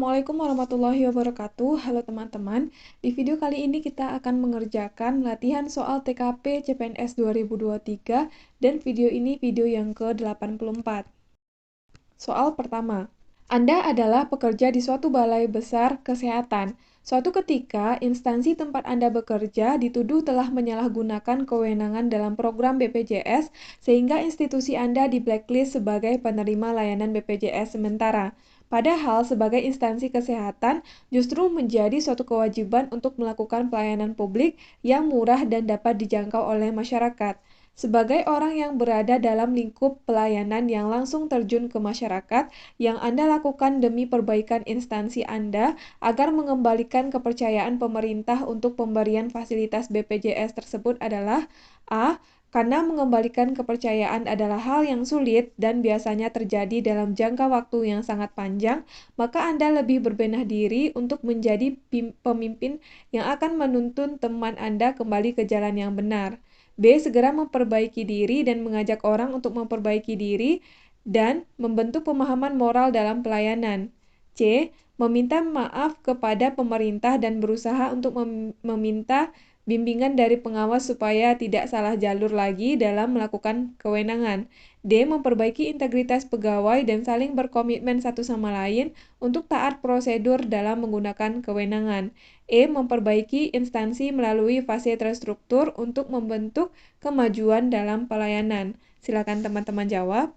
Assalamualaikum warahmatullahi wabarakatuh. Halo teman-teman. Di video kali ini kita akan mengerjakan latihan soal TKP CPNS 2023 dan video ini video yang ke-84. Soal pertama. Anda adalah pekerja di suatu balai besar kesehatan. Suatu ketika, instansi tempat Anda bekerja dituduh telah menyalahgunakan kewenangan dalam program BPJS sehingga institusi Anda di blacklist sebagai penerima layanan BPJS sementara. Padahal sebagai instansi kesehatan justru menjadi suatu kewajiban untuk melakukan pelayanan publik yang murah dan dapat dijangkau oleh masyarakat. Sebagai orang yang berada dalam lingkup pelayanan yang langsung terjun ke masyarakat, yang Anda lakukan demi perbaikan instansi Anda agar mengembalikan kepercayaan pemerintah untuk pemberian fasilitas BPJS tersebut adalah A. Karena mengembalikan kepercayaan adalah hal yang sulit dan biasanya terjadi dalam jangka waktu yang sangat panjang, maka Anda lebih berbenah diri untuk menjadi pemimpin yang akan menuntun teman Anda kembali ke jalan yang benar. B. Segera memperbaiki diri dan mengajak orang untuk memperbaiki diri dan membentuk pemahaman moral dalam pelayanan. C. Meminta maaf kepada pemerintah dan berusaha untuk meminta bimbingan dari pengawas supaya tidak salah jalur lagi dalam melakukan kewenangan. D. Memperbaiki integritas pegawai dan saling berkomitmen satu sama lain untuk taat prosedur dalam menggunakan kewenangan. E. Memperbaiki instansi melalui fase terstruktur untuk membentuk kemajuan dalam pelayanan. Silakan teman-teman jawab.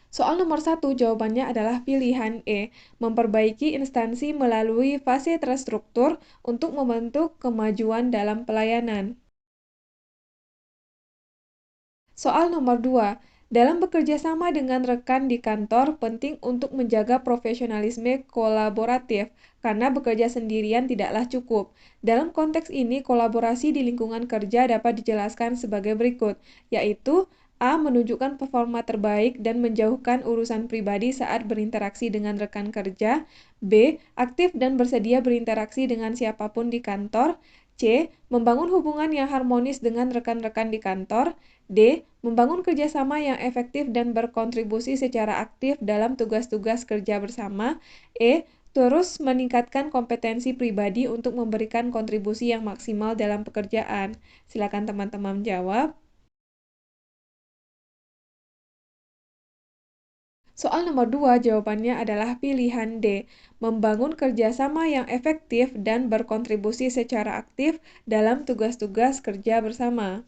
Soal nomor 1, jawabannya adalah pilihan E, memperbaiki instansi melalui fase terstruktur untuk membentuk kemajuan dalam pelayanan. Soal nomor 2, dalam bekerja sama dengan rekan di kantor, penting untuk menjaga profesionalisme kolaboratif, karena bekerja sendirian tidaklah cukup. Dalam konteks ini, kolaborasi di lingkungan kerja dapat dijelaskan sebagai berikut, yaitu A. Menunjukkan performa terbaik dan menjauhkan urusan pribadi saat berinteraksi dengan rekan kerja. B. Aktif dan bersedia berinteraksi dengan siapapun di kantor. C. Membangun hubungan yang harmonis dengan rekan-rekan di kantor. D. Membangun kerjasama yang efektif dan berkontribusi secara aktif dalam tugas-tugas kerja bersama. E. Terus meningkatkan kompetensi pribadi untuk memberikan kontribusi yang maksimal dalam pekerjaan. Silakan teman-teman jawab. Soal nomor 2, jawabannya adalah pilihan D, membangun kerjasama yang efektif dan berkontribusi secara aktif dalam tugas-tugas kerja bersama.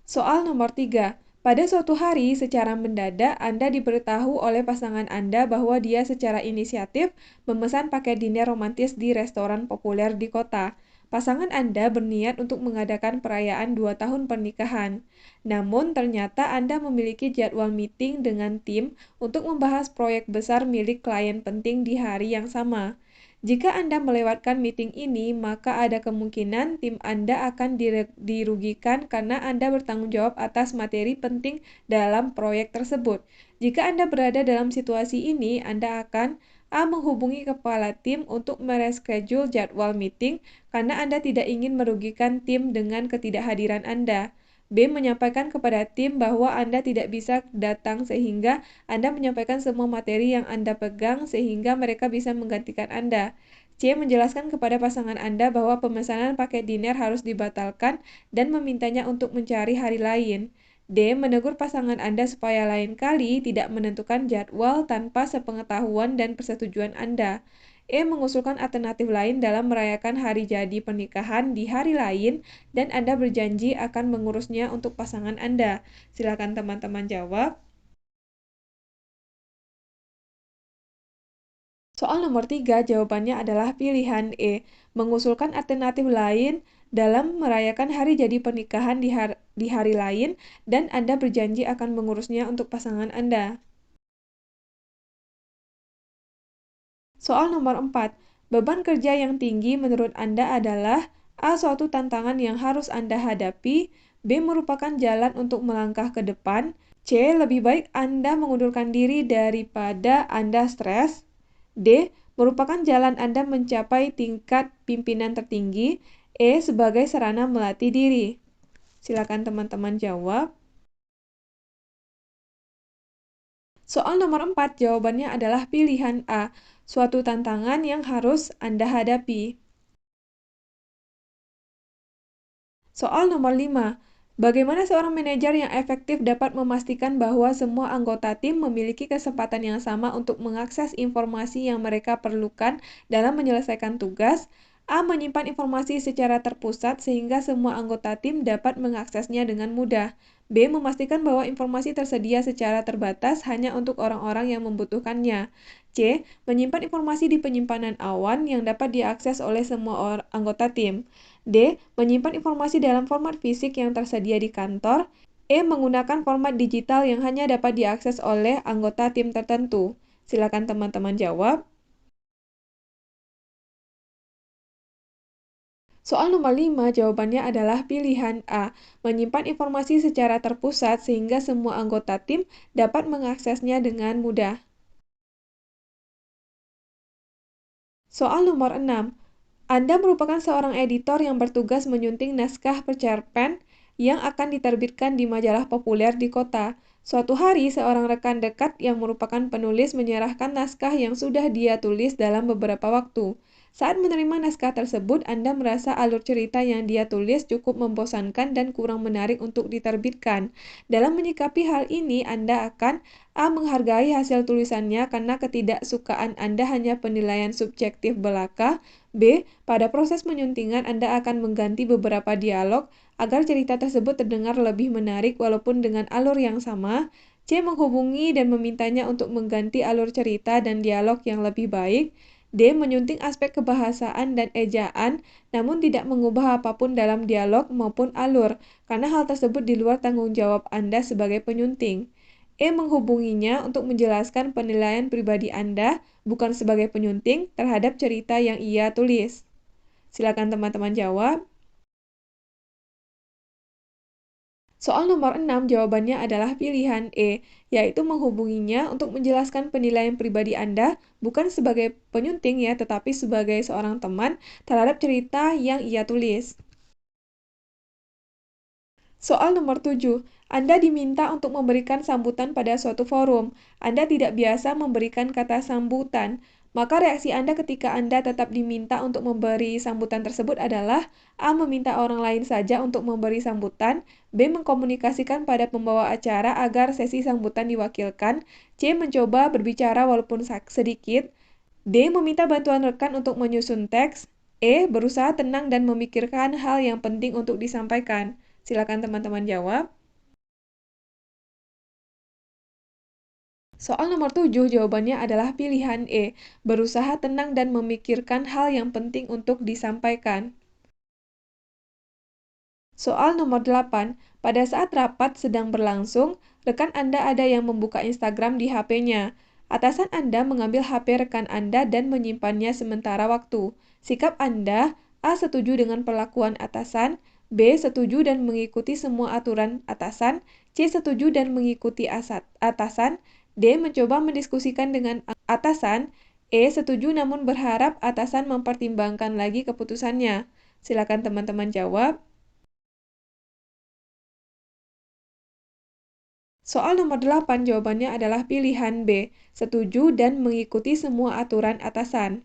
Soal nomor 3, pada suatu hari secara mendadak Anda diberitahu oleh pasangan Anda bahwa dia secara inisiatif memesan paket diner romantis di restoran populer di kota. Pasangan Anda berniat untuk mengadakan perayaan 2 tahun pernikahan. Namun, ternyata Anda memiliki jadwal meeting dengan tim untuk membahas proyek besar milik klien penting di hari yang sama. Jika Anda melewatkan meeting ini, maka ada kemungkinan tim Anda akan dirugikan karena Anda bertanggung jawab atas materi penting dalam proyek tersebut. Jika Anda berada dalam situasi ini, Anda akan A. Menghubungi kepala tim untuk mereschedule jadwal meeting karena Anda tidak ingin merugikan tim dengan ketidakhadiran Anda. B. Menyampaikan kepada tim bahwa Anda tidak bisa datang sehingga Anda menyampaikan semua materi yang Anda pegang sehingga mereka bisa menggantikan Anda. C. Menjelaskan kepada pasangan Anda bahwa pemesanan paket diner harus dibatalkan dan memintanya untuk mencari hari lain. D. Menegur pasangan Anda supaya lain kali tidak menentukan jadwal tanpa sepengetahuan dan persetujuan Anda. E. Mengusulkan alternatif lain dalam merayakan hari jadi pernikahan di hari lain dan Anda berjanji akan mengurusnya untuk pasangan Anda. Silakan teman-teman jawab. Soal nomor 3, jawabannya adalah pilihan E, mengusulkan alternatif lain dalam merayakan hari jadi pernikahan di hari lain dan Anda berjanji akan mengurusnya untuk pasangan Anda. Soal nomor 4, beban kerja yang tinggi menurut Anda adalah A. Suatu tantangan yang harus Anda hadapi, B. Merupakan jalan untuk melangkah ke depan, C. Lebih baik Anda mengundurkan diri daripada Anda stres, D. Merupakan jalan Anda mencapai tingkat pimpinan tertinggi, E. Sebagai sarana melatih diri. Silakan teman-teman jawab. Soal nomor 4, jawabannya adalah pilihan A, suatu tantangan yang harus Anda hadapi. Soal nomor 5, bagaimana seorang manajer yang efektif dapat memastikan bahwa semua anggota tim memiliki kesempatan yang sama untuk mengakses informasi yang mereka perlukan dalam menyelesaikan tugas? A. Menyimpan informasi secara terpusat sehingga semua anggota tim dapat mengaksesnya dengan mudah. B. Memastikan bahwa informasi tersedia secara terbatas hanya untuk orang-orang yang membutuhkannya. C. Menyimpan informasi di penyimpanan awan yang dapat diakses oleh semua anggota tim. D. Menyimpan informasi dalam format fisik yang tersedia di kantor. E. Menggunakan format digital yang hanya dapat diakses oleh anggota tim tertentu. Silakan teman-teman jawab. Soal nomor 5, jawabannya adalah pilihan A, menyimpan informasi secara terpusat sehingga semua anggota tim dapat mengaksesnya dengan mudah. Soal nomor 6, Anda merupakan seorang editor yang bertugas menyunting naskah cerpen yang akan diterbitkan di majalah populer di kota. Suatu hari, seorang rekan dekat yang merupakan penulis menyerahkan naskah yang sudah dia tulis dalam beberapa waktu. Saat menerima naskah tersebut, Anda merasa alur cerita yang dia tulis cukup membosankan dan kurang menarik untuk diterbitkan. Dalam menyikapi hal ini, Anda akan A. Menghargai hasil tulisannya karena ketidaksukaan Anda hanya penilaian subjektif belaka. B. Pada proses menyuntingan, Anda akan mengganti beberapa dialog agar cerita tersebut terdengar lebih menarik walaupun dengan alur yang sama. C. Menghubungi dan memintanya untuk mengganti alur cerita dan dialog yang lebih baik. D. Menyunting aspek kebahasaan dan ejaan, namun tidak mengubah apapun dalam dialog maupun alur, karena hal tersebut di luar tanggung jawab Anda sebagai penyunting. E. Menghubunginya untuk menjelaskan penilaian pribadi Anda, bukan sebagai penyunting, terhadap cerita yang ia tulis. Silakan teman-teman jawab. Soal nomor 6, jawabannya adalah pilihan E, yaitu menghubunginya untuk menjelaskan penilaian pribadi Anda, bukan sebagai penyunting ya, tetapi sebagai seorang teman terhadap cerita yang ia tulis. Soal nomor 7, Anda diminta untuk memberikan sambutan pada suatu forum. Anda tidak biasa memberikan kata sambutan. Maka reaksi Anda ketika Anda tetap diminta untuk memberi sambutan tersebut adalah A. Meminta orang lain saja untuk memberi sambutan. B. Mengkomunikasikan pada pembawa acara agar sesi sambutan diwakilkan. C. Mencoba berbicara walaupun sedikit. D. Meminta bantuan rekan untuk menyusun teks. E. Berusaha tenang dan memikirkan hal yang penting untuk disampaikan. Silakan teman-teman jawab. Soal nomor 7, jawabannya adalah pilihan E, berusaha tenang dan memikirkan hal yang penting untuk disampaikan. Soal nomor 8, pada saat rapat sedang berlangsung, rekan Anda ada yang membuka Instagram di HP-nya. Atasan Anda mengambil HP rekan Anda dan menyimpannya sementara waktu. Sikap Anda, A. Setuju dengan perlakuan atasan, B. Setuju dan mengikuti semua aturan atasan, C. Setuju dan mengikuti atasan, D. Mencoba mendiskusikan dengan atasan, E. Setuju namun berharap atasan mempertimbangkan lagi keputusannya. Silakan teman-teman jawab. Soal nomor 8, jawabannya adalah pilihan B, setuju dan mengikuti semua aturan atasan.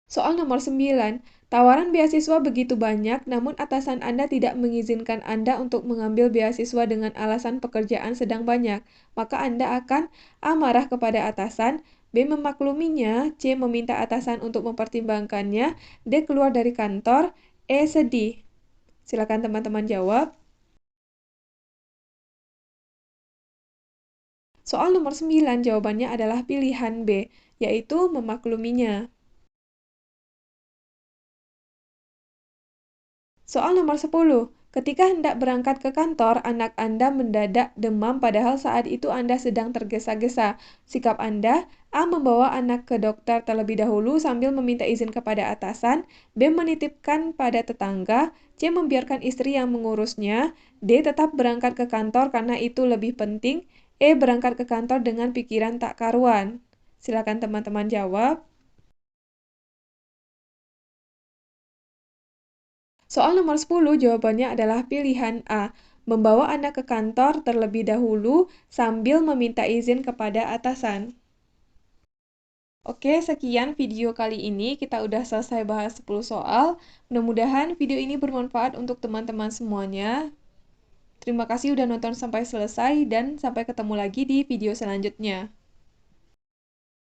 Soal nomor 9, tawaran beasiswa begitu banyak, namun atasan Anda tidak mengizinkan Anda untuk mengambil beasiswa dengan alasan pekerjaan sedang banyak. Maka Anda akan A. Marah kepada atasan, B. Memakluminya, C. Meminta atasan untuk mempertimbangkannya, D. Keluar dari kantor, E. Sedih. Silakan teman-teman jawab. Soal nomor 9, jawabannya adalah pilihan B, yaitu memakluminya. Soal nomor 10, ketika hendak berangkat ke kantor, anak Anda mendadak demam padahal saat itu Anda sedang tergesa-gesa. Sikap Anda, A. Membawa anak ke dokter terlebih dahulu sambil meminta izin kepada atasan, B. Menitipkan pada tetangga, C. Membiarkan istri yang mengurusnya, D. Tetap berangkat ke kantor karena itu lebih penting, E. Berangkat ke kantor dengan pikiran tak karuan. Silakan teman-teman jawab. Soal nomor 10, jawabannya adalah pilihan A, membawa anak ke kantor terlebih dahulu sambil meminta izin kepada atasan. Oke, sekian video kali ini. Kita udah selesai bahas 10 soal. Mudah-mudahan video ini bermanfaat untuk teman-teman semuanya. Terima kasih udah nonton sampai selesai dan sampai ketemu lagi di video selanjutnya.